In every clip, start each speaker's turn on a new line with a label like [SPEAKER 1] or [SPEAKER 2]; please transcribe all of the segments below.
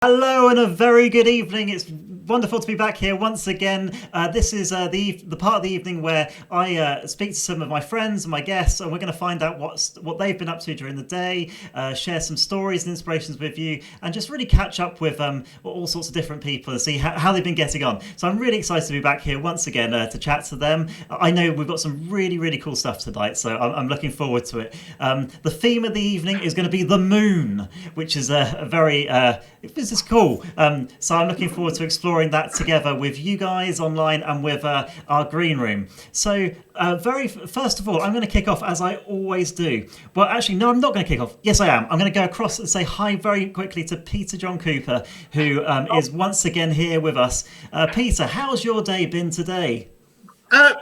[SPEAKER 1] Hello and a very good evening. It's wonderful to be back here once again. This is the part of the evening where I speak to some of my friends and my guests, and we're going to find out what they've been up to during the day, share some stories and inspirations with you, and just really catch up with all sorts of different people and see how they've been getting on. So I'm really excited to be back here once again to chat to them. I know we've got some really cool stuff tonight, so I'm looking forward to it. The theme of the evening is going to be the moon, which is a very this is cool. So I'm looking forward to exploring that together with you guys online and with our green room. So first of all, I'm going to kick off as I always do. Well, actually, no, I'm not going to kick off. Yes, I am. I'm going to go across and say hi very quickly to Peter John Cooper, who is once again here with us. Peter, how's your day been today?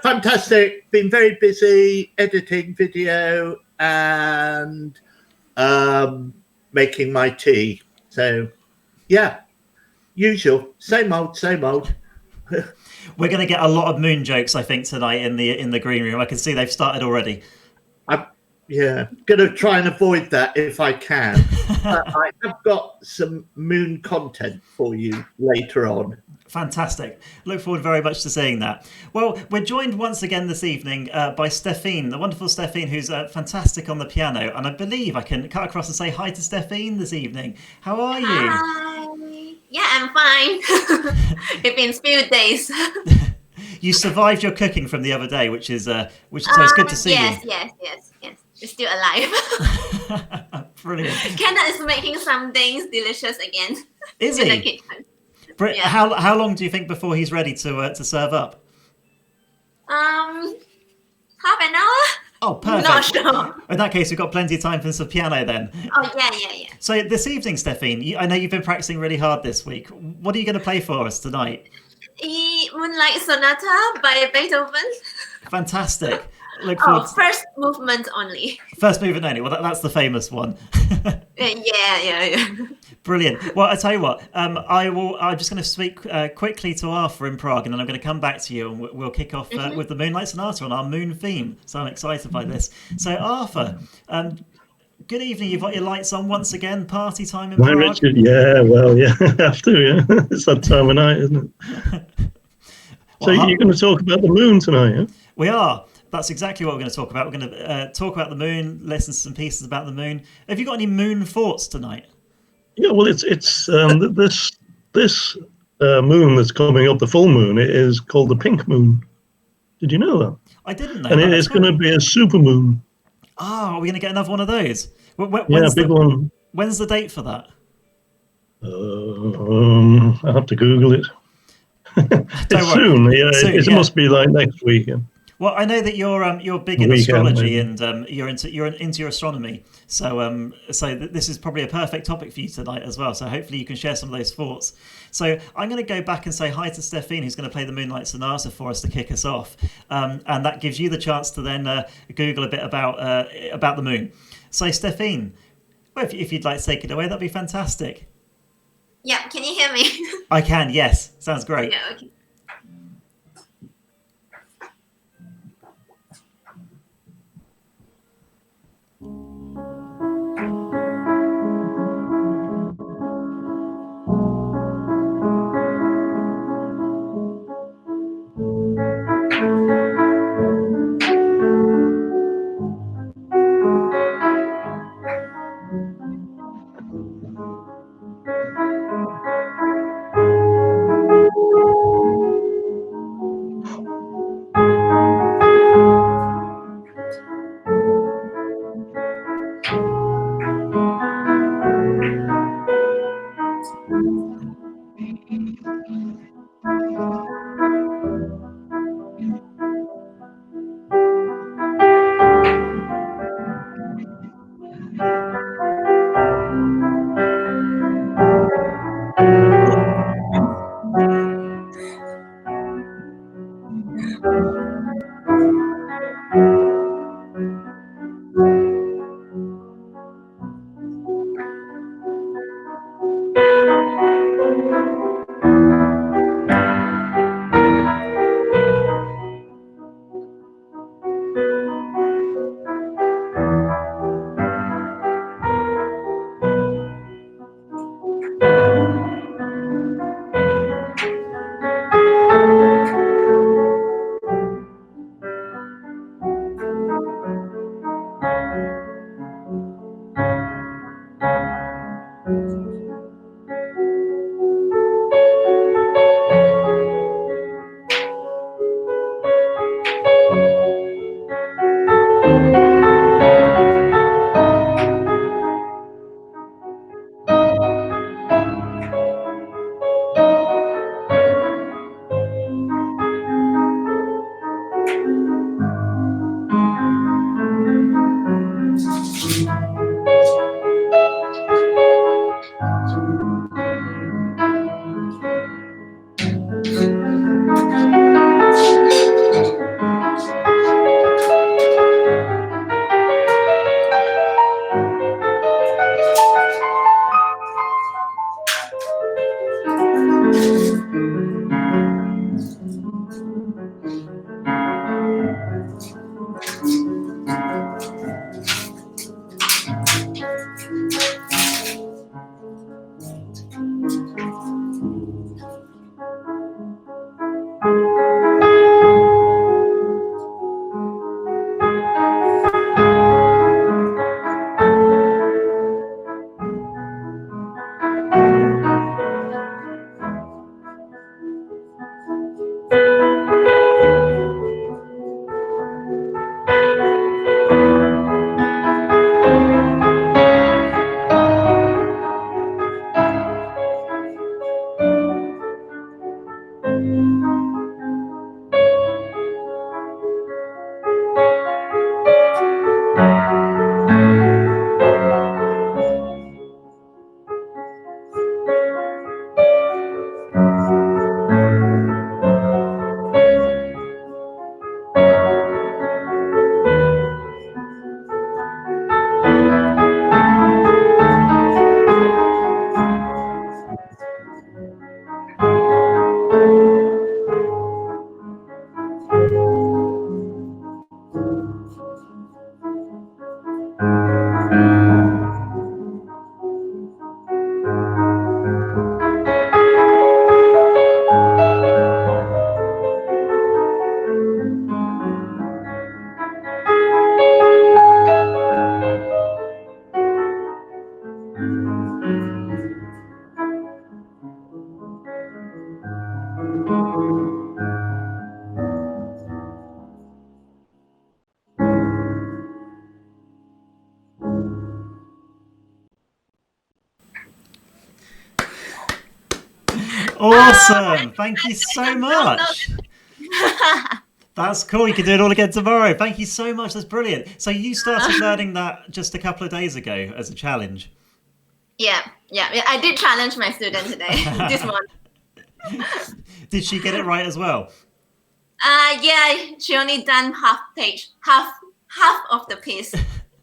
[SPEAKER 2] Fantastic. Been very busy editing video and making my tea. So, yeah, usual, same old.
[SPEAKER 1] We're going to get a lot of moon jokes, I think, tonight in the green room. I can see they've started already.
[SPEAKER 2] I'm going to try and avoid that if I can. I have got some moon content for you later on.
[SPEAKER 1] Fantastic. Look forward very much to seeing that. Well, we're joined once again this evening by Stephine, the wonderful Stephine, who's fantastic on the piano. And I believe I can cut across and say hi to Stephine this evening. How are you?
[SPEAKER 3] Hi. Yeah, I'm fine. It's been a few days.
[SPEAKER 1] You survived your cooking from the other day, which is so it's good to see you.
[SPEAKER 3] Yes. You're still alive.
[SPEAKER 1] Brilliant.
[SPEAKER 3] Kenneth is making some things delicious again.
[SPEAKER 1] Is
[SPEAKER 3] in
[SPEAKER 1] he?
[SPEAKER 3] the kitchen.
[SPEAKER 1] Yeah. How long do you think before he's ready to serve up?
[SPEAKER 3] Half an hour.
[SPEAKER 1] Oh, perfect.
[SPEAKER 3] Not sure.
[SPEAKER 1] In that case, we've got plenty of time for some piano then.
[SPEAKER 3] Oh, yeah.
[SPEAKER 1] So this evening, Stephine, I know you've been practicing really hard this week. What are you going to play for us tonight?
[SPEAKER 3] Moonlight Sonata by Beethoven.
[SPEAKER 1] Fantastic. Look forward.
[SPEAKER 3] First movement only.
[SPEAKER 1] First movement only. Well, that's the famous one.
[SPEAKER 3] Yeah.
[SPEAKER 1] Brilliant. Well, I tell you what. I'm just going to speak quickly to Arthur in Prague, and then I'm going to come back to you, and we'll kick off with the Moonlight Sonata on our moon theme. So I'm excited by this. So Arthur, good evening. You've got your lights on once again. Party time in Prague.
[SPEAKER 4] Richard. Yeah. Well, yeah. Have to. Yeah. It's that time of night, isn't it? So you're going to talk about the moon tonight, yeah? We
[SPEAKER 1] are. That's exactly what we're going to talk about. We're going to talk about the moon, listen to some pieces about the moon. Have you got any moon thoughts tonight?
[SPEAKER 4] Yeah, well, it's this moon that's coming up, the full moon, it is called the pink moon. Did you know that?
[SPEAKER 1] I didn't know.
[SPEAKER 4] And it is going to be a super moon.
[SPEAKER 1] Oh, are we going to get another one of those?
[SPEAKER 4] Yeah, big one.
[SPEAKER 1] When's the date for that?
[SPEAKER 4] I have to Google it. It's soon. Yeah, it must be like next week. Yeah.
[SPEAKER 1] Well, I know that you're big in astrology and you're into your astronomy. So this is probably a perfect topic for you tonight as well. So hopefully you can share some of those thoughts. So I'm going to go back and say hi to Stephine, who's going to play the Moonlight Sonata for us to kick us off, and that gives you the chance to then Google a bit about the moon. So Stephine, well, if you'd like to take it away, that'd be fantastic.
[SPEAKER 3] Yeah, can you hear me?
[SPEAKER 1] I can. Yes, sounds great.
[SPEAKER 3] Yeah, okay.
[SPEAKER 1] Awesome. Thank you so much. That's cool. You can do it all again tomorrow. Thank you so much. That's brilliant. So you started learning that just a couple of days ago as a challenge.
[SPEAKER 3] Yeah. I did challenge my student today, this morning.
[SPEAKER 1] Did she get it right as well?
[SPEAKER 3] Yeah, she only done half of the piece.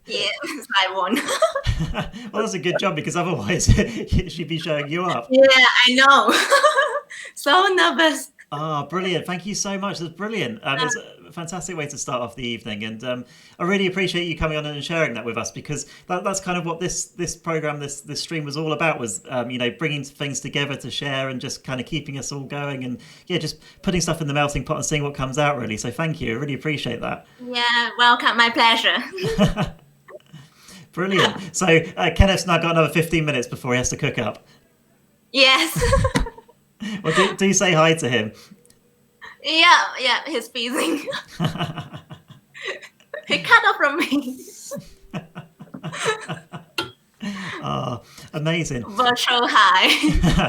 [SPEAKER 3] Yeah, I won.
[SPEAKER 1] Well, that's a good job because otherwise she'd be showing you up.
[SPEAKER 3] Yeah, I know. So nervous.
[SPEAKER 1] Ah, brilliant. Thank you so much. That's brilliant. It's a fantastic way to start off the evening. And I really appreciate you coming on and sharing that with us because that's kind of what this program, this stream was all about was, bringing things together to share and just kind of keeping us all going and, yeah, just putting stuff in the melting pot and seeing what comes out, really. So thank you. I really appreciate that.
[SPEAKER 3] Yeah, welcome. My pleasure.
[SPEAKER 1] Brilliant. So Kenneth's now got another 15 minutes before he has to cook up.
[SPEAKER 3] Yes.
[SPEAKER 1] Well, do say hi to him.
[SPEAKER 3] Yeah, he's freezing. He cut off from me.
[SPEAKER 1] Oh, amazing.
[SPEAKER 3] Virtual hi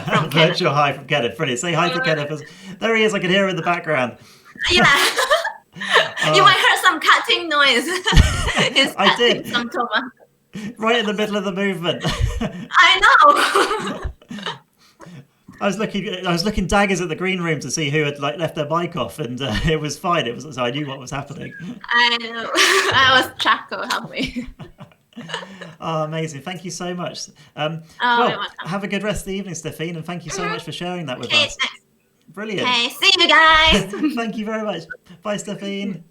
[SPEAKER 3] from
[SPEAKER 1] Virtual hi from Kenneth. Brilliant. Say hi to Kenneth. There he is. I can hear him in the background.
[SPEAKER 3] Yeah. You might hear some cutting noise. He's
[SPEAKER 1] I
[SPEAKER 3] cutting
[SPEAKER 1] did.
[SPEAKER 3] some tomato.
[SPEAKER 1] Right in the middle of the movement.
[SPEAKER 3] I know.
[SPEAKER 1] I was looking daggers at the green room to see who had left their bike off, and it was fine. So I knew what was happening.
[SPEAKER 3] I know. I was chuckle halfway.
[SPEAKER 1] Oh, amazing! Thank you so much.
[SPEAKER 3] You're welcome.
[SPEAKER 1] Have a good rest of the evening, Stephine, and thank you so much for sharing that with
[SPEAKER 3] Okay,
[SPEAKER 1] us. Brilliant.
[SPEAKER 3] Okay, see you guys.
[SPEAKER 1] Thank you very much. Bye, Stephine.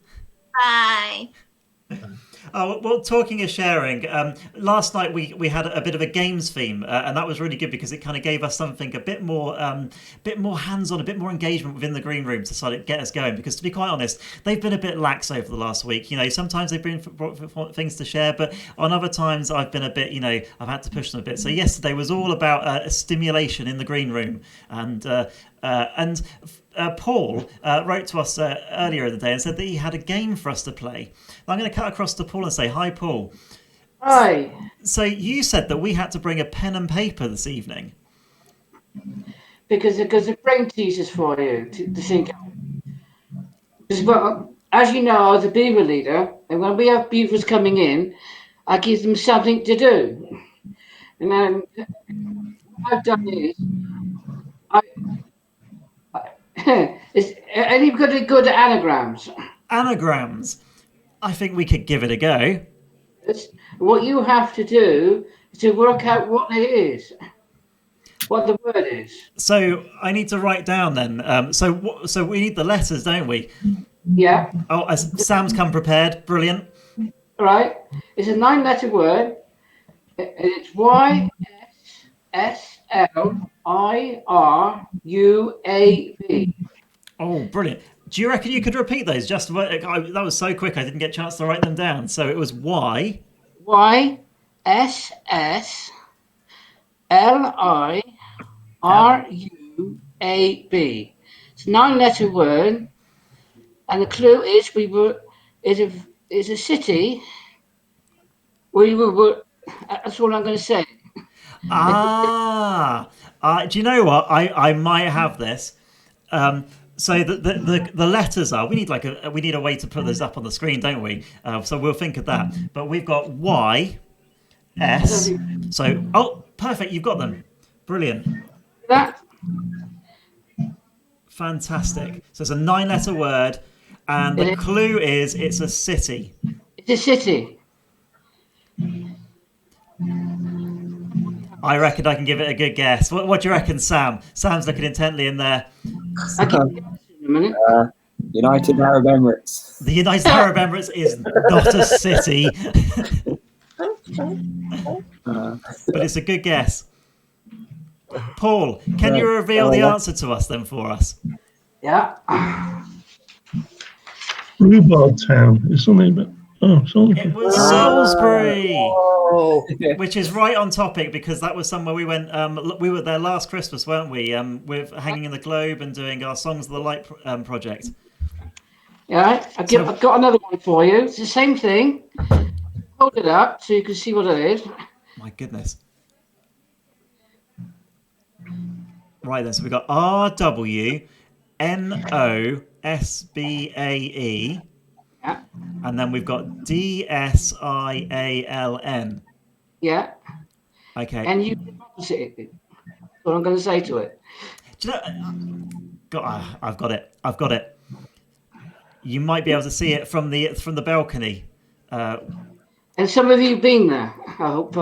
[SPEAKER 3] Bye.
[SPEAKER 1] Well, talking of sharing, last night we had a bit of a games theme, and that was really good because it kind of gave us something a bit more hands-on, a bit more engagement within the green room to sort of get us going. Because to be quite honest, they've been a bit lax over the last week. Sometimes they've brought things to share, but on other times I've been a bit, I've had to push them a bit. So yesterday was all about stimulation in the green room, and Paul wrote to us earlier in the day and said that he had a game for us to play. I'm going to cut across to Paul and say, hi, Paul.
[SPEAKER 5] Hi.
[SPEAKER 1] So you said that we had to bring a pen and paper this evening.
[SPEAKER 5] Because the brain teasers for you to think. Because, as you know, I was a beaver leader, and when we have beavers coming in, I give them something to do. And what I've done is, anybody good at anagrams?
[SPEAKER 1] Anagrams. I think we could give it a go.
[SPEAKER 5] What you have to do is to work out what it is. what the word is.
[SPEAKER 1] So I need to write down then. So we need the letters, don't we?
[SPEAKER 5] Yeah.
[SPEAKER 1] Oh, Sam's come prepared. Brilliant.
[SPEAKER 5] Right. It's a 9-letter word. And it's YSLIRUAB.
[SPEAKER 1] Oh, brilliant. Do you reckon you could repeat those? That was so quick, I didn't get a chance to write them down. So it was Y.
[SPEAKER 5] YSSLIRUAB. It's a 9-letter word, and the clue is is a city. We were. That's all I'm going to say.
[SPEAKER 1] Do you know what? I might have this. So the letters are. We need we need a way to put this up on the screen, don't we? So we'll think of that. But we've got Y, S. So perfect. You've got them. Brilliant.
[SPEAKER 5] That
[SPEAKER 1] Fantastic. So it's a 9-letter word, and the clue is it's a city.
[SPEAKER 5] it's a city.
[SPEAKER 1] I reckon I can give it a good guess. What do you reckon, Sam? Sam's looking intently in there.
[SPEAKER 5] I'll give you a minute.
[SPEAKER 6] United Arab Emirates.
[SPEAKER 1] The United Arab Emirates is not a city, but it's a good guess. Paul, can you reveal the answer to us then for us?
[SPEAKER 5] Yeah.
[SPEAKER 4] Rhubarb Town is something about. Oh, Salisbury.
[SPEAKER 1] It was Salisbury,
[SPEAKER 2] Oh,
[SPEAKER 1] which is right on topic because that was somewhere we went. We were there last Christmas, weren't we? With Hanging in the Globe and doing our Songs of the Light project.
[SPEAKER 5] Yeah. I've got another one for you. It's the same thing. Hold it up so you can see what it is.
[SPEAKER 1] My goodness. Right then, so we've got RWNOSBAE,
[SPEAKER 5] Yeah.
[SPEAKER 1] and then we've got DSIALN.
[SPEAKER 5] Yeah.
[SPEAKER 1] Okay.
[SPEAKER 5] And you opposite it. That's what I'm going to say to it.
[SPEAKER 1] Do you know, I've got it. I've got it. You might be able to see it from the balcony.
[SPEAKER 5] And some of you have been there, I hope.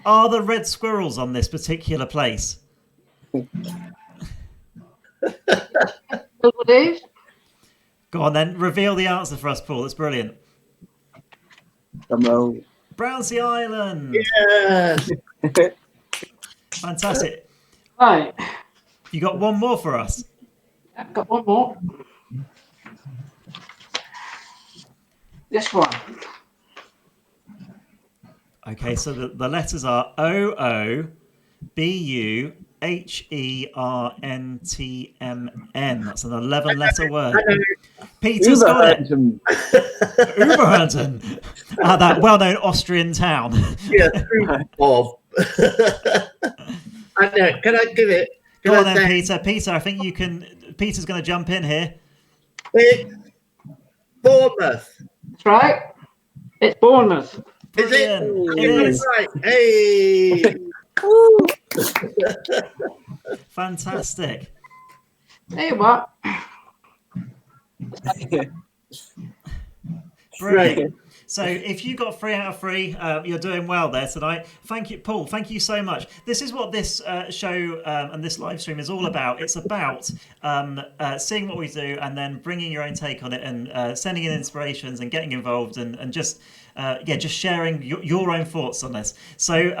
[SPEAKER 1] Are the red squirrels on this particular place?
[SPEAKER 5] What it is?
[SPEAKER 1] Go on then, reveal the answer for us, Paul. That's brilliant.
[SPEAKER 6] Drumroll.
[SPEAKER 1] Brownsea Island.
[SPEAKER 2] yes.
[SPEAKER 1] Fantastic.
[SPEAKER 5] Right.
[SPEAKER 1] You got one more for us.
[SPEAKER 5] I've got one more. This one.
[SPEAKER 1] Okay, so the letters are OOBUHERNTMN. That's an 11-letter word. Peter's got it. Uberhanton. That well-known Austrian town.
[SPEAKER 2] Yeah, Bob. I know. Can I give it?
[SPEAKER 1] Go on then, Peter. Peter, I think you can. Peter's going to jump in here.
[SPEAKER 2] It's Bournemouth.
[SPEAKER 5] That's right. It's Bournemouth.
[SPEAKER 2] Is it?
[SPEAKER 1] Brilliant. It is.
[SPEAKER 2] Right. Hey.
[SPEAKER 1] Fantastic.
[SPEAKER 5] Hey, what?
[SPEAKER 1] Brilliant. So if you got 3 out of 3, you're doing well there tonight. Thank you, Paul. Thank you so much. This is what this show and this live stream is all about. It's about seeing what we do and then bringing your own take on it and sending in inspirations and getting involved and just just sharing your own thoughts on this. So,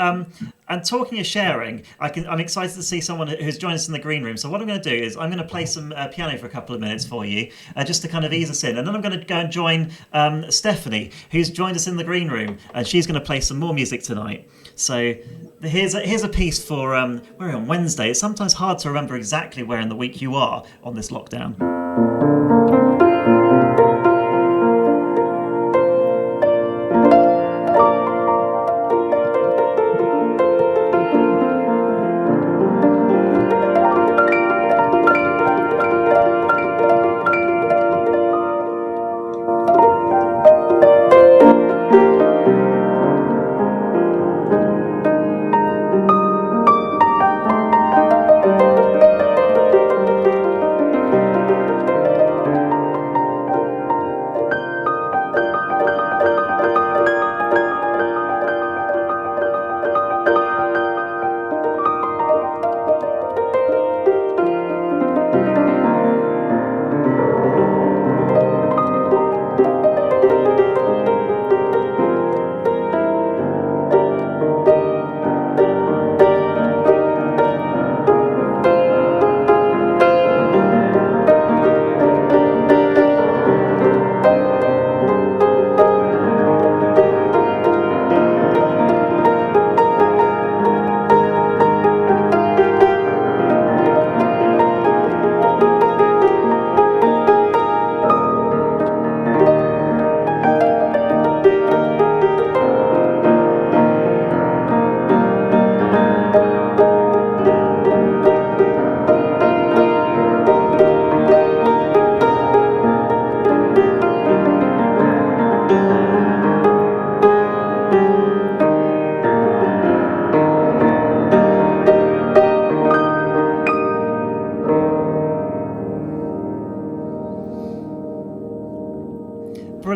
[SPEAKER 1] and talking of sharing, I'm excited to see someone who's joined us in the green room. So what I'm going to do is I'm going to play some piano for a couple of minutes for you, just to kind of ease us in. And then I'm going to go and join Stephanie, who's joined us in the green room, and she's going to play some more music tonight. So here's a piece for, we're on Wednesday. It's sometimes hard to remember exactly where in the week you are on this lockdown.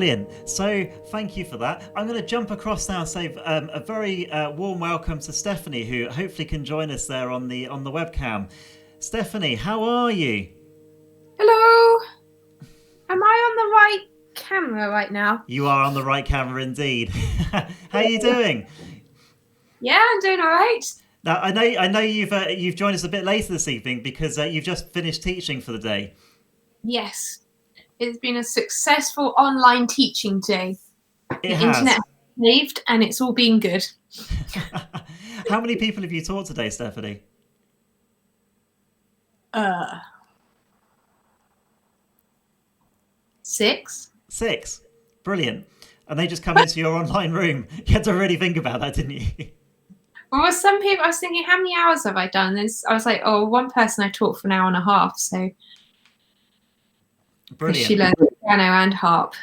[SPEAKER 1] Brilliant. So thank you for that. I'm going to jump across now and say a very warm welcome to Stephanie, who hopefully can join us there on the webcam. Stephanie, how are you?
[SPEAKER 7] Hello. Am I on the right camera right now?
[SPEAKER 1] You are on the right camera indeed. How are you doing?
[SPEAKER 7] Yeah, I'm doing all right.
[SPEAKER 1] Now I know you've joined us a bit later this evening because you've just finished teaching for the day.
[SPEAKER 7] Yes. It's been a successful online teaching day.
[SPEAKER 1] It
[SPEAKER 7] the
[SPEAKER 1] has.
[SPEAKER 7] internet saved and it's all been good.
[SPEAKER 1] How many people have you taught today, Stephanie?
[SPEAKER 7] 6.
[SPEAKER 1] 6. Brilliant. And they just come into your online room. You had to really think about that, didn't you?
[SPEAKER 7] Well, some people, I was thinking, how many hours have I done? I was like, oh, one person I taught for an hour and a half. So
[SPEAKER 1] Brilliant.
[SPEAKER 7] she learned piano and harp.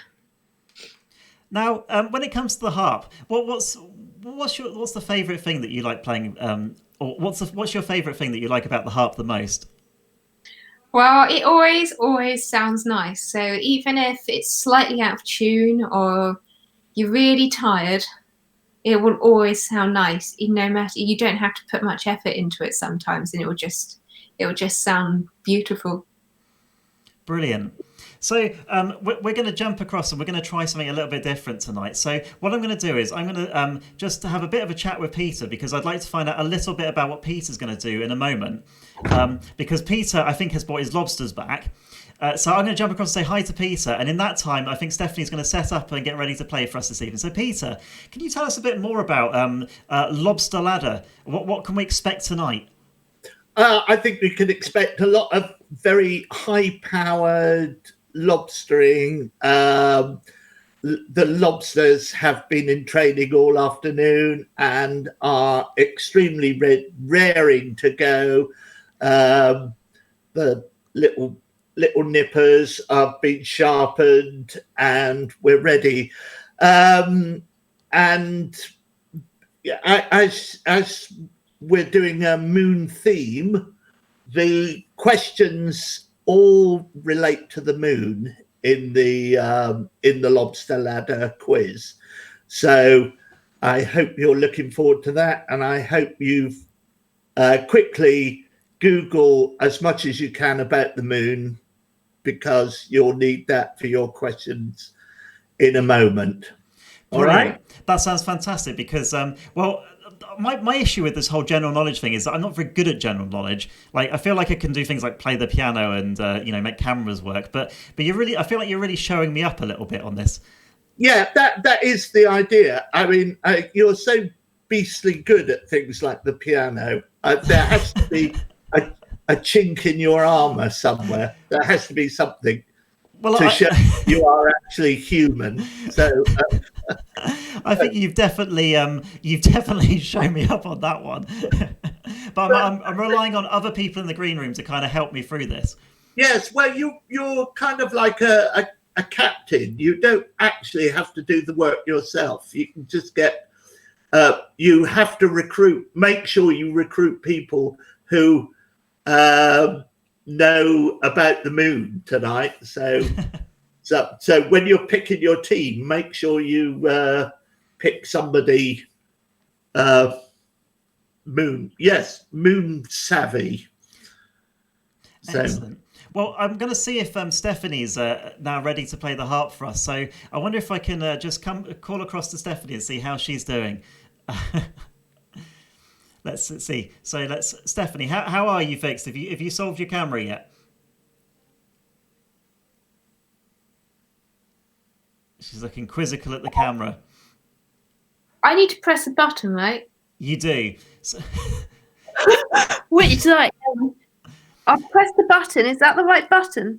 [SPEAKER 1] Now, when it comes to the harp, what's the favourite thing that you like playing? Or what's your favourite thing that you like about the harp the most?
[SPEAKER 7] Well, it always sounds nice. So even if it's slightly out of tune or you're really tired, it will always sound nice. No matter, you don't have to put much effort into it sometimes, and it will just sound beautiful.
[SPEAKER 1] Brilliant. So we're going to jump across and we're going to try something a little bit different tonight. So what I'm going to do is I'm going to just have a bit of a chat with Peter, because I'd like to find out a little bit about what Peter's going to do in a moment. Because Peter, I think, has brought his lobsters back. So I'm going to jump across and say hi to Peter. And in that time, I think Stephanie's going to set up and get ready to play for us this evening. So Peter, can you tell us a bit more about Lobster Ladder? What can we expect tonight?
[SPEAKER 2] I think we can expect a lot of very high-powered lobstering. The lobsters have been in training all afternoon and are extremely raring to go. The little nippers have been sharpened and we're ready. And as we're doing a moon theme, the questions all relate to the moon in the Lobster Ladder quiz. So I hope you're looking forward to that, and I hope you've quickly Google as much as you can about the moon, because you'll need that for your questions in a moment. All right?
[SPEAKER 1] That sounds fantastic, because my issue with this whole general knowledge thing is that I'm not very good at general knowledge. Like, I feel like I can do things like play the piano and make cameras work, but I feel like you're really showing me up a little bit on this.
[SPEAKER 2] Yeah, that is the idea. I mean, you're so beastly good at things like the piano. There has to be a chink in your armour somewhere. There has to be something to show you are actually human. So
[SPEAKER 1] I think you've definitely shown me up on that one. But I'm relying on other people in the green room to kind of help me through this.
[SPEAKER 2] Yes, well, you're kind of like a captain. You don't actually have to do the work yourself. You can just get. You have to make sure you recruit people who know about the moon tonight. So when you're picking your team, make sure you pick somebody moon savvy. So.
[SPEAKER 1] Excellent. Well, I'm going to see if Stephanie's now ready to play the harp for us. So I wonder if I can just call across to Stephanie and see how she's doing. Let's see. So Stephanie, how are you fixed? Have you solved your camera yet? She's looking quizzical at the camera.
[SPEAKER 7] I need to press a button, right?
[SPEAKER 1] You do. So...
[SPEAKER 7] Which like I've pressed the button. Is that the right button?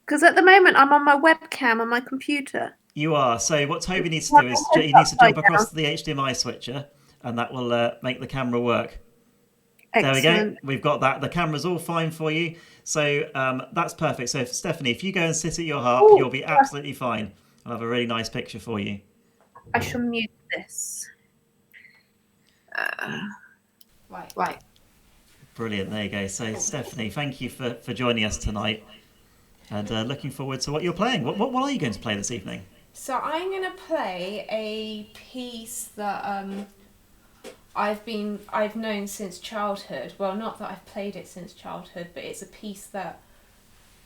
[SPEAKER 7] Because at the moment I'm on my webcam on my computer.
[SPEAKER 1] You are. So what Toby needs to do is he needs to jump across to the HDMI switcher, and that will make the camera work.
[SPEAKER 7] Excellent.
[SPEAKER 1] There we go. We've got that. The camera's all fine for you. So that's perfect. So Stephanie, if you go and sit at your harp, you'll be absolutely fine. I'll have a really nice picture for you.
[SPEAKER 7] I shall mute this. Right.
[SPEAKER 1] Brilliant. There you go. So Stephanie, thank you for joining us tonight. and looking forward to what you're playing. What are you going to play this evening?
[SPEAKER 7] So I'm going to play a piece that I've known since childhood. Well, not that I've played it since childhood, but it's a piece that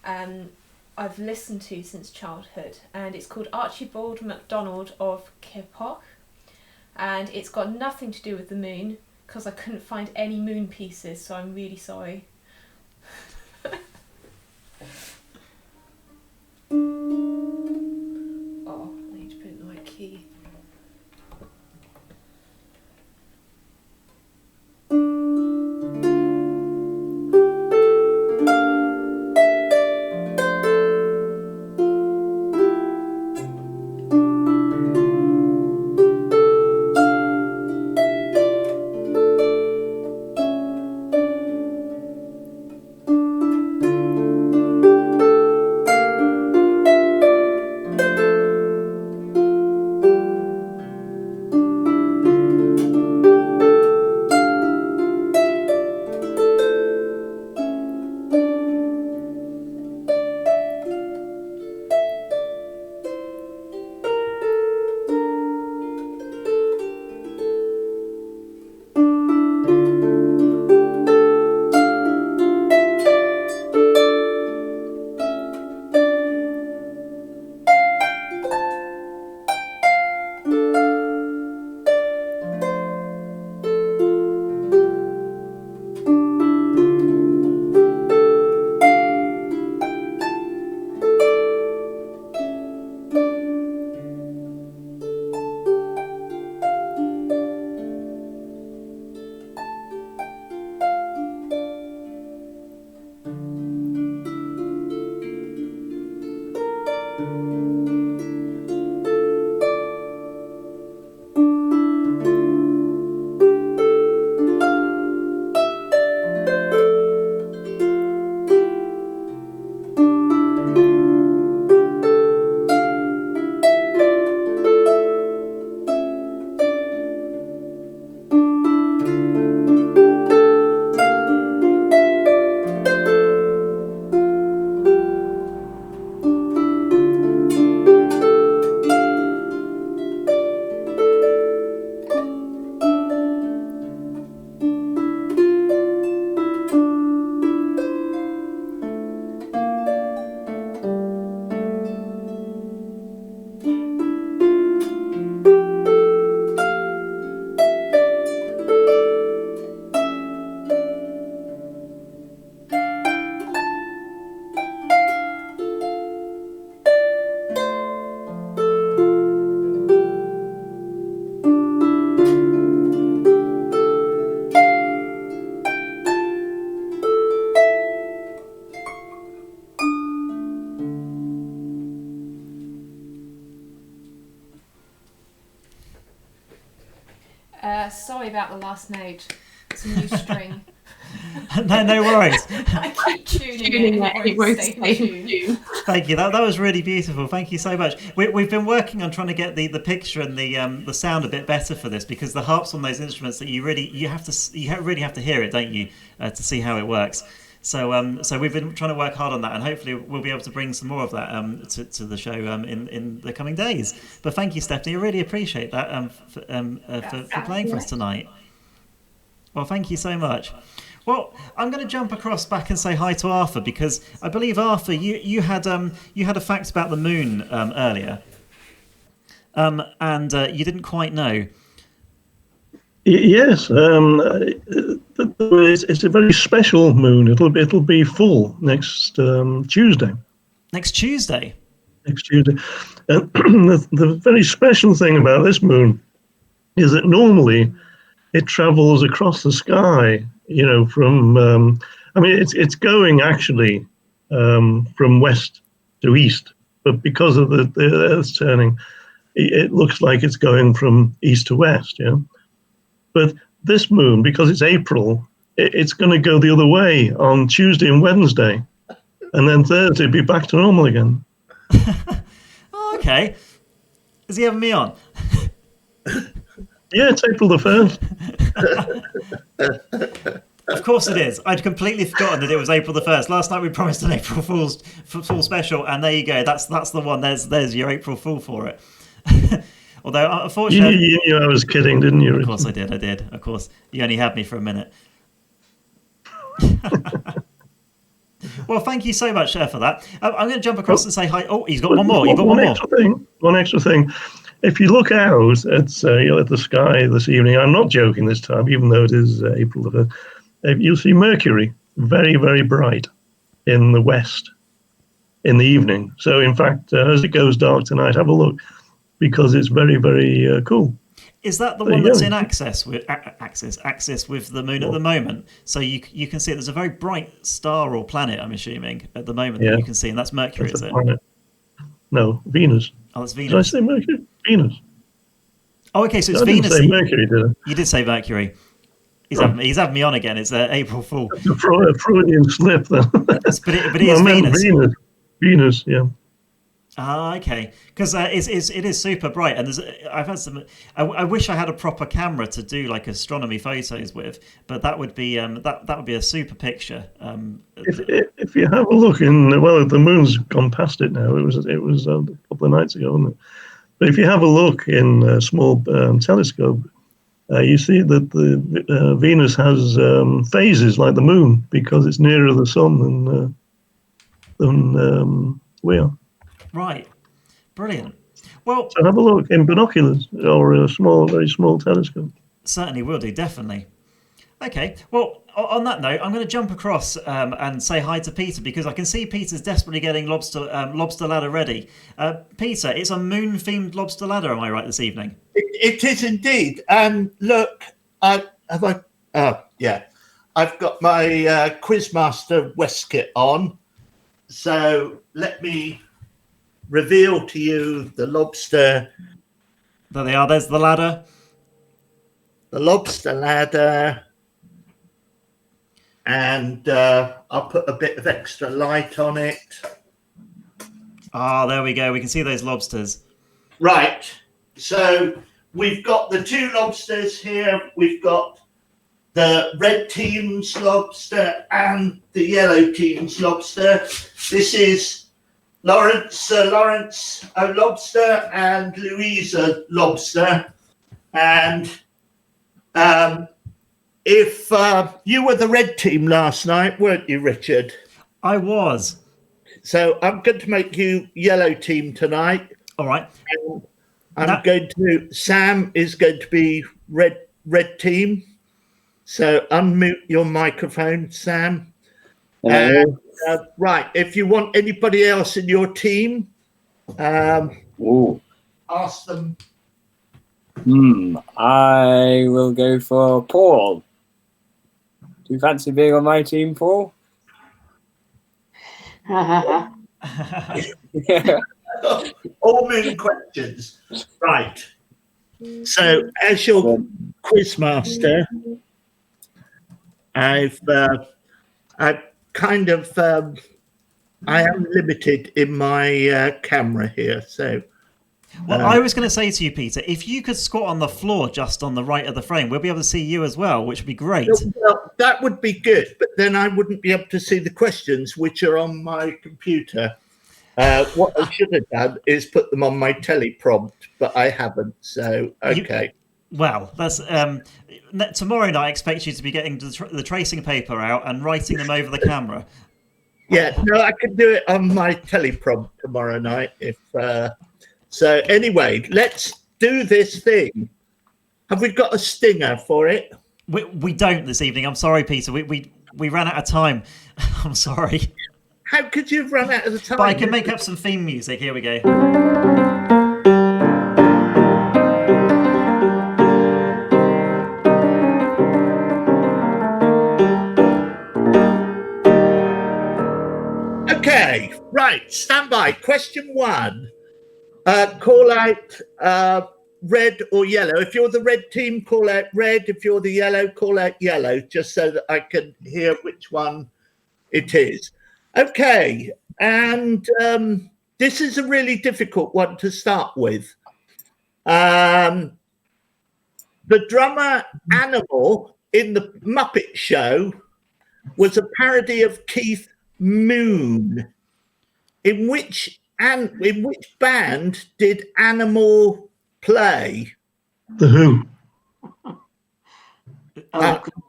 [SPEAKER 7] I've listened to since childhood, and it's called Archibald MacDonald of Kippoch, and it's got nothing to do with the moon because I couldn't find any moon pieces, so I'm really sorry. Oh, I need to put it in the right key. Sorry about the last note. It's a new string.
[SPEAKER 1] No worries.
[SPEAKER 7] I keep tuning it. It won't stay in tune.
[SPEAKER 1] Thank you. That was really beautiful. Thank you so much. We've been working on trying to get the picture and the sound a bit better for this, because the harps on those instruments that you really have to hear it, don't you, to see how it works. So we've been trying to work hard on that, and hopefully we'll be able to bring some more of that to the show in the coming days. But thank you, Stephanie. I really appreciate that for playing for us tonight. Well, thank you so much. Well, I'm going to jump across back and say hi to Arthur, because I believe, Arthur, you had a fact about the moon earlier, and you didn't quite know.
[SPEAKER 4] Yes, it's a very special moon. It'll be full next Tuesday.
[SPEAKER 1] Next Tuesday.
[SPEAKER 4] Next Tuesday. The very special thing about this moon is that normally it travels across the sky. You know, from it's going actually from west to east, but because of the Earth's turning, it looks like it's going from east to west. Yeah. But this moon, because it's April, it's going to go the other way on Tuesday and Wednesday. And then Thursday be back to normal again.
[SPEAKER 1] Oh, okay. Is he having me on?
[SPEAKER 4] Yeah, it's April the 1st.
[SPEAKER 1] Of course it is. I'd completely forgotten that it was April the 1st. Last night we promised an April Fool's special, and there you go. That's the one. There's your April Fool for it. Although, unfortunately...
[SPEAKER 4] You knew I was kidding, didn't you,
[SPEAKER 1] Of
[SPEAKER 4] Richard?
[SPEAKER 1] course I did. Of course. You only had me for a minute. Well, thank you so much for that. I'm going to jump across and say hi. Oh, he's got one more. You've got one more.
[SPEAKER 4] One extra thing. If you look out at the sky this evening, I'm not joking this time, even though it is April the 1st, you'll see Mercury very, very bright in the west in the evening. So, in fact, as it goes dark tonight, have a look, because it's very, very cool.
[SPEAKER 1] Is that the one that's in axis with the moon at the moment? So you can see there's a very bright star or planet, I'm assuming, at the moment that you can see, and that's Mercury,
[SPEAKER 4] That's
[SPEAKER 1] is it?
[SPEAKER 4] planet. No, Venus.
[SPEAKER 1] Oh, it's
[SPEAKER 4] Did I
[SPEAKER 1] Venus.
[SPEAKER 4] say Mercury? Venus.
[SPEAKER 1] Oh, okay, so it's
[SPEAKER 4] I didn't
[SPEAKER 1] Venus.
[SPEAKER 4] say Mercury, did I?
[SPEAKER 1] You did say Mercury. He's having me on again. It's April Fool.
[SPEAKER 4] It's a Freudian slip, then.
[SPEAKER 1] But it
[SPEAKER 4] No,
[SPEAKER 1] is
[SPEAKER 4] I meant
[SPEAKER 1] Venus.
[SPEAKER 4] Venus, yeah.
[SPEAKER 1] Ah, it is super bright, and I've had some. I wish I had a proper camera to do like astronomy photos with, but that would be that would be a super picture.
[SPEAKER 4] If you have a look the moon's gone past it now. It was a couple of nights ago, wasn't it? But if you have a look in a small telescope, you see that the Venus has phases like the moon, because it's nearer the sun than we are.
[SPEAKER 1] Right, brilliant. Well,
[SPEAKER 4] So have a look in binoculars or a very small telescope.
[SPEAKER 1] certainly will do, definitely. Okay, well, on that note, I'm going to jump across and say hi to Peter, because I can see Peter's desperately getting lobster ladder ready. Peter, it's a moon-themed lobster ladder, am I right, this evening?
[SPEAKER 2] It is indeed. And look, I've got my Quizmaster waistcoat on. So let me reveal to you the lobster.
[SPEAKER 1] There they are. There's the ladder.
[SPEAKER 2] The lobster ladder. And I'll put a bit of extra light on it.
[SPEAKER 1] Ah, there we go. We can see those lobsters.
[SPEAKER 2] Right. So we've got the two lobsters here. We've got the red team's lobster and the yellow team's lobster. This is Lawrence Lobster and Louisa Lobster. And if you were the red team last night, weren't you, Richard?
[SPEAKER 1] I was.
[SPEAKER 2] So I'm going to make you yellow team tonight.
[SPEAKER 1] All right.
[SPEAKER 2] Sam is going to be red team. So unmute your microphone, Sam. Right. If you want anybody else in your team, ask them.
[SPEAKER 6] I will go for Paul. Do you fancy being on my team, Paul?
[SPEAKER 2] All moon questions. Right. So as your quizmaster, I am limited in my camera here. So,
[SPEAKER 1] well, I was going to say to you, Peter, if you could squat on the floor just on the right of the frame, we'll be able to see you as well, which would be great.
[SPEAKER 2] Well, that would be good, but then I wouldn't be able to see the questions, which are on my computer. What I should have done is put them on my teleprompt, but I haven't. So, okay.
[SPEAKER 1] Well, that's tomorrow night. I expect you to be getting the tracing paper out and writing them over the camera.
[SPEAKER 2] Yeah, no, I can do it on my teleprompt tomorrow night. So anyway, let's do this thing. Have we got a stinger for it?
[SPEAKER 1] We don't this evening. I'm sorry, Peter. We ran out of time. I'm sorry.
[SPEAKER 2] How could you have run out of the time?
[SPEAKER 1] But I can make up some theme music. Here we go.
[SPEAKER 2] Okay, right, stand by. Question 1. Call out red or yellow. If you're the red team, call out red. If you're the yellow, call out yellow, just so that I can hear which one it is. Okay, and this is a really difficult one to start with. The drummer Animal in the Muppet Show was a parody of Keith Moon. In which band did Animal play?
[SPEAKER 4] The Who.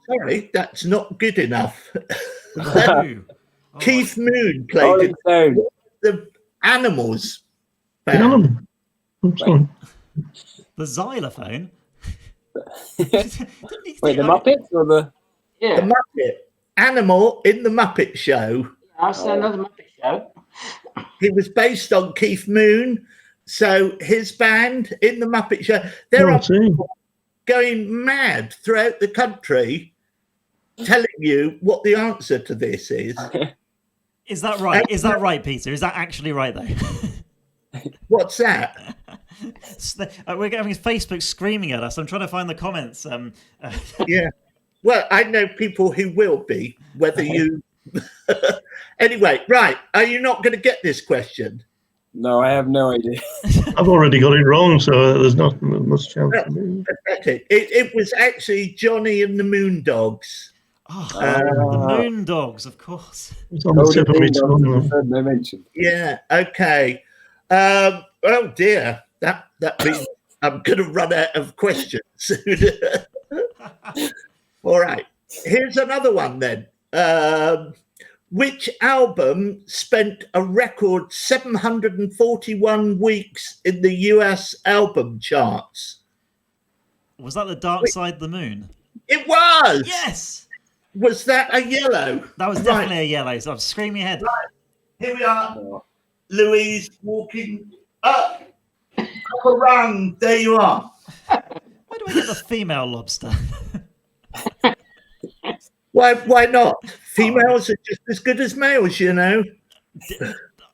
[SPEAKER 2] Sorry, that's not good enough.
[SPEAKER 1] Ooh. Oh,
[SPEAKER 2] Keith Moon played
[SPEAKER 6] Rolling Stone.
[SPEAKER 2] the Animals
[SPEAKER 4] The
[SPEAKER 2] band.
[SPEAKER 4] animal. I'm sorry.
[SPEAKER 1] the xylophone.
[SPEAKER 6] Wait, the Muppets or the?
[SPEAKER 2] The
[SPEAKER 5] Yeah,
[SPEAKER 2] Muppet Animal in the Muppet Show.
[SPEAKER 5] that's another Muppet Show.
[SPEAKER 2] He was based on Keith Moon, so his band in the Muppet Show. There
[SPEAKER 4] Oh, I
[SPEAKER 2] are
[SPEAKER 4] see.
[SPEAKER 2] people going mad throughout the country telling you what the answer to this is.
[SPEAKER 1] Is that right? Is that right, Peter? Is that actually right though?
[SPEAKER 2] What's that?
[SPEAKER 1] We're getting Facebook screaming at us. I'm trying to find the comments.
[SPEAKER 2] Yeah. Well, I know people who will be, whether you. Anyway, right. Are you not going to get this question?
[SPEAKER 6] No, I have no idea.
[SPEAKER 4] I've already got it wrong, so there's not much chance. For me.
[SPEAKER 2] It was actually Johnny and the Moondogs.
[SPEAKER 1] Oh, the Moon Dogs, of course.
[SPEAKER 4] It's on the tip of my tongue.
[SPEAKER 6] No mention.
[SPEAKER 2] Yeah. Okay. Oh dear. That means I'm going to run out of questions soon. All right. Here's another one then. Which album spent a record 741 weeks in the US album charts?
[SPEAKER 1] Was that the Dark Side of the Moon?
[SPEAKER 2] It was.
[SPEAKER 1] Yes,
[SPEAKER 2] Was that a yellow?
[SPEAKER 1] that was definitely a yellow. So I'm screaming ahead.
[SPEAKER 2] Here we are. Louise walking up around. There you are.
[SPEAKER 1] Why do I get the female lobster?
[SPEAKER 2] Why not? Females are just as good as males, you know.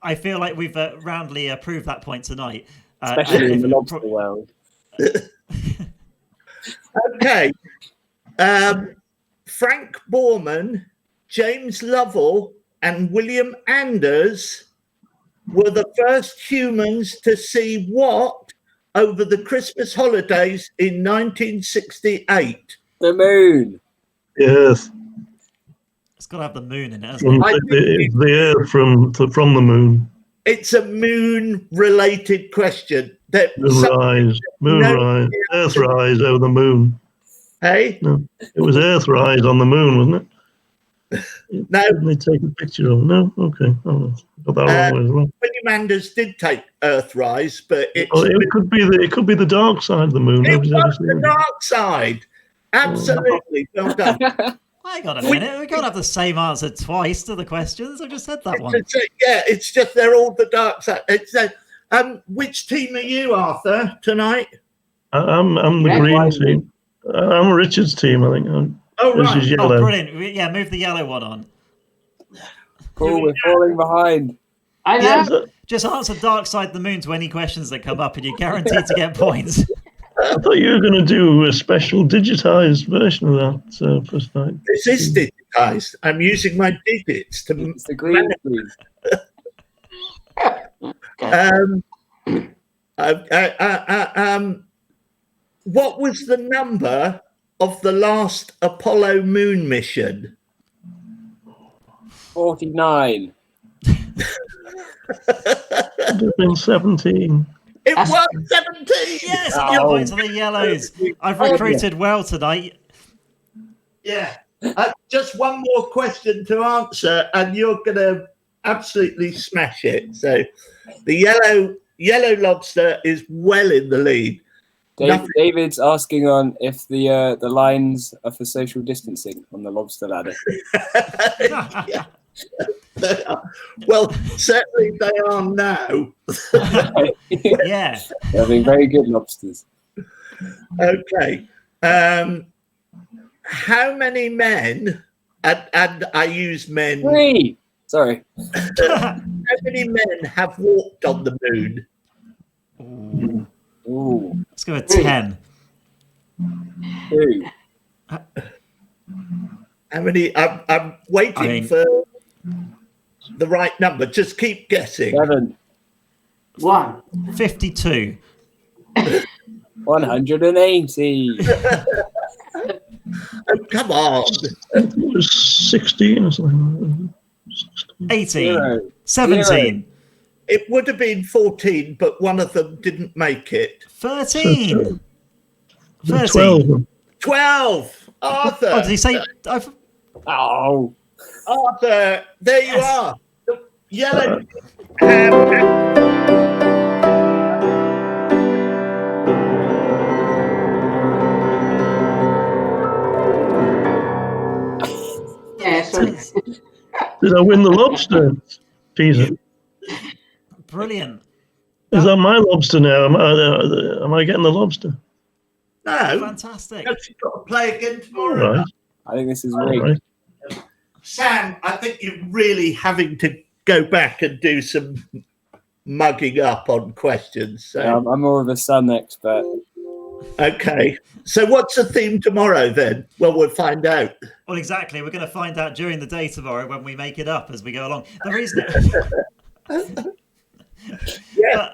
[SPEAKER 1] I feel like we've roundly proved that point tonight.
[SPEAKER 6] Especially in the
[SPEAKER 1] if-
[SPEAKER 6] lobster world.
[SPEAKER 2] Okay. Frank Borman, James Lovell, and William Anders were the first humans to see what over the Christmas holidays in 1968?
[SPEAKER 6] The moon.
[SPEAKER 4] Yes,
[SPEAKER 1] It's got to have the moon in it, hasn't it?
[SPEAKER 4] from the air from the moon.
[SPEAKER 2] It's a moon-related question. That
[SPEAKER 4] Moonrise, moonrise, Earthrise over the moon.
[SPEAKER 2] hey,
[SPEAKER 4] No, it was Earthrise on the moon, wasn't it?
[SPEAKER 2] no,
[SPEAKER 4] Didn't they take a picture of it? No? Okay. Oh, got that wrong as well.
[SPEAKER 2] William Anders did take Earthrise, but it's
[SPEAKER 4] Oh, it could be the dark side of the moon.
[SPEAKER 2] it
[SPEAKER 4] Nobody's ever
[SPEAKER 2] was
[SPEAKER 4] seen
[SPEAKER 2] the
[SPEAKER 4] it.
[SPEAKER 2] dark side. Absolutely, well done.
[SPEAKER 1] Hang on a minute. We can't have the same answer twice to the questions. I've just said that one.
[SPEAKER 2] Yeah, it's just they're all the dark side. It's which team are you, Arthur, tonight?
[SPEAKER 4] I'm the
[SPEAKER 5] Red,
[SPEAKER 4] green
[SPEAKER 6] white,
[SPEAKER 4] team. I'm Richard's team, I think.
[SPEAKER 2] Oh,
[SPEAKER 4] This
[SPEAKER 2] right.
[SPEAKER 4] is
[SPEAKER 1] Oh,
[SPEAKER 4] yellow.
[SPEAKER 1] brilliant. Yeah, move the yellow one on.
[SPEAKER 6] Cool, we're falling behind.
[SPEAKER 5] I know.
[SPEAKER 1] Just answer Dark Side of the Moon to any questions that come up and you're guaranteed to get points.
[SPEAKER 4] I thought you were going to do a special digitized version of that first night.
[SPEAKER 2] This is digitized. I'm using my digits to.
[SPEAKER 6] It's the green screen.
[SPEAKER 2] What was the number of the last Apollo moon mission?
[SPEAKER 6] 49.
[SPEAKER 4] It would have been 17.
[SPEAKER 2] It
[SPEAKER 5] That's-
[SPEAKER 2] was 17.
[SPEAKER 1] Yes,
[SPEAKER 6] Oh.
[SPEAKER 1] give a point to the yellows. I've recruited well tonight.
[SPEAKER 2] Yeah. Just one more question to answer, and you're going to absolutely smash it. So, the yellow lobster is well in the lead. Nothing.
[SPEAKER 6] David's asking on if the lines are for social distancing on the lobster ladder.
[SPEAKER 2] Yeah. Well, certainly they are now.
[SPEAKER 1] Yeah.
[SPEAKER 6] They're being very good lobsters.
[SPEAKER 2] Okay. How many men, and I use men,
[SPEAKER 6] 3. Sorry.
[SPEAKER 2] how many men have walked on the moon?
[SPEAKER 6] Ooh.
[SPEAKER 1] Let's go with 10.
[SPEAKER 6] 2.
[SPEAKER 2] How many? I'm waiting for the right number. Just keep guessing.
[SPEAKER 6] 7.
[SPEAKER 5] 1.
[SPEAKER 1] 52.
[SPEAKER 6] 180.
[SPEAKER 2] Oh, come on.
[SPEAKER 4] It was 16 or something.
[SPEAKER 1] 18,
[SPEAKER 6] Zero.
[SPEAKER 1] 17,
[SPEAKER 2] It would have been 14, but one of them didn't make it.
[SPEAKER 1] 13, 13.
[SPEAKER 4] 12.
[SPEAKER 2] 12. Arthur.
[SPEAKER 1] Oh, did he say?
[SPEAKER 6] Oh,
[SPEAKER 2] Arthur, there you
[SPEAKER 1] Yes.
[SPEAKER 2] are. The yellow ham.
[SPEAKER 5] Yeah, so
[SPEAKER 4] Did I win the lobster, Peter?
[SPEAKER 1] Brilliant.
[SPEAKER 4] Is that my lobster now? Am I getting the lobster?
[SPEAKER 2] No,
[SPEAKER 1] Fantastic.
[SPEAKER 2] you've got to play again
[SPEAKER 4] All
[SPEAKER 2] tomorrow.
[SPEAKER 4] right.
[SPEAKER 6] I think this is
[SPEAKER 4] All
[SPEAKER 6] rigged.
[SPEAKER 4] right.
[SPEAKER 2] Sam, I think you're really having to go back and do some mugging up on questions. So.
[SPEAKER 6] I'm more of a sun expert.
[SPEAKER 2] Okay. So what's the theme tomorrow then? Well, we'll find out.
[SPEAKER 1] Well, exactly. We're going to find out during the day tomorrow when we make it up as we go along. The reason,
[SPEAKER 2] Yeah.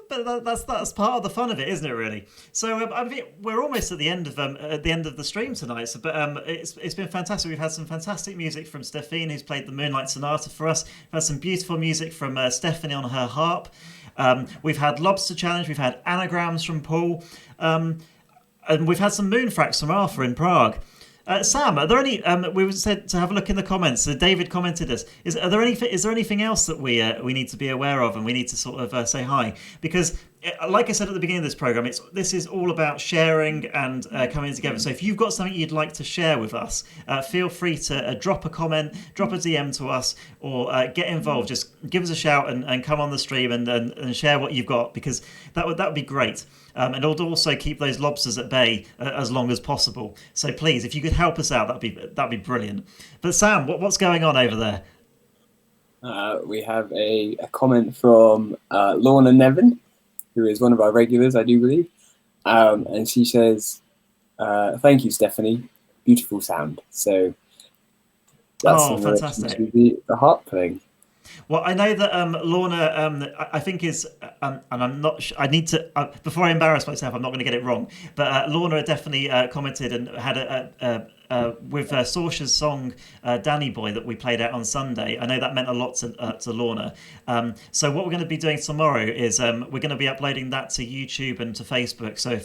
[SPEAKER 1] but that's part of the fun of it, isn't it? Really. So I mean, we're almost at the end of the stream tonight. So, but it's been fantastic. We've had some fantastic music from Stephanie, who's played the Moonlight Sonata for us. We've had some beautiful music from Stephanie on her harp. We've had Lobster Challenge. We've had anagrams from Paul. And we've had some moonfracs from Arthur in Prague. Sam, are there any? We said to have a look in the comments. David commented this. Is there anything else that we need to be aware of and we need to sort of say hi? Because, like I said at the beginning of this program, this is all about sharing and coming together. So if you've got something you'd like to share with us, feel free to drop a comment, drop a DM to us, or get involved. Just give us a shout and come on the stream and share what you've got, because that would be great. And it'll also keep those lobsters at bay as long as possible. So please, if you could help us out, that'd be brilliant. But Sam, what's going on over there?
[SPEAKER 6] We have a comment from Lorna Nevin, who is one of our regulars, I do believe. And she says, thank you, Stephanie. Beautiful sound. So that's
[SPEAKER 1] fantastic.
[SPEAKER 6] The harp playing.
[SPEAKER 1] Well, I know that Lorna, I think is, and I'm not. I need to before I embarrass myself. I'm not going to get it wrong. But Lorna definitely commented and had with Sorcia's song "Danny Boy" that we played out on Sunday. I know that meant a lot to Lorna. So what we're going to be doing tomorrow is we're going to be uploading that to YouTube and to Facebook. So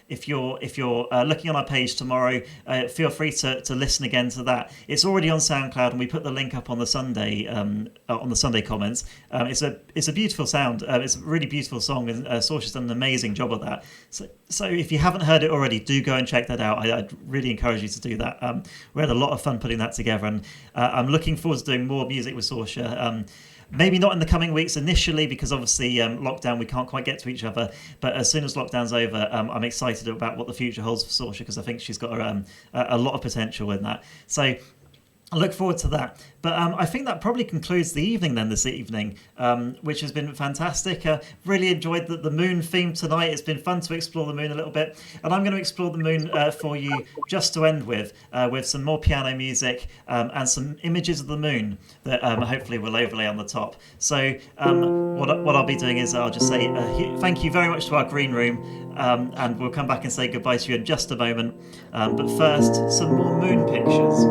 [SPEAKER 1] if you're looking on our page tomorrow, feel free to listen again to that. It's already on SoundCloud, and we put the link up on the Sunday comments. It's a beautiful sound. It's a really beautiful song, and Sorcia's done an amazing job of that. So if you haven't heard it already, do go and check that out. I'd really encourage you to do that. We had a lot of fun putting that together, and I'm looking forward to doing more music with Sorcia. Maybe not in the coming weeks initially, because obviously lockdown, we can't quite get to each other. But as soon as lockdown's over, I'm excited about what the future holds for Sorcia, because I think she's got a lot of potential in that. So I look forward to that. But I think that probably concludes the evening then this evening, which has been fantastic. Really enjoyed the moon theme tonight. It's been fun to explore the moon a little bit. And I'm going to explore the moon for you just to end with some more piano music and some images of the moon that hopefully will overlay on the top. So what I'll be doing is I'll just say thank you very much to our green room, and we'll come back and say goodbye to you in just a moment. But first, some more moon pictures.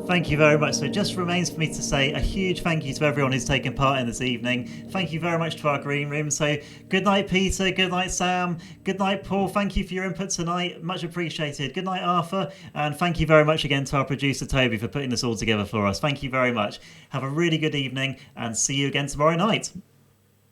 [SPEAKER 1] Thank you very much. So it just remains for me to say a huge thank you to everyone who's taken part in this evening. Thank you very much to our green room. So good night, Peter. Good night, Sam. Good night, Paul. Thank you for your input tonight. Much appreciated. Good night, Arthur. And thank you very much again to our producer, Toby, for putting this all together for us. Thank you very much. Have a really good evening and see you again tomorrow night.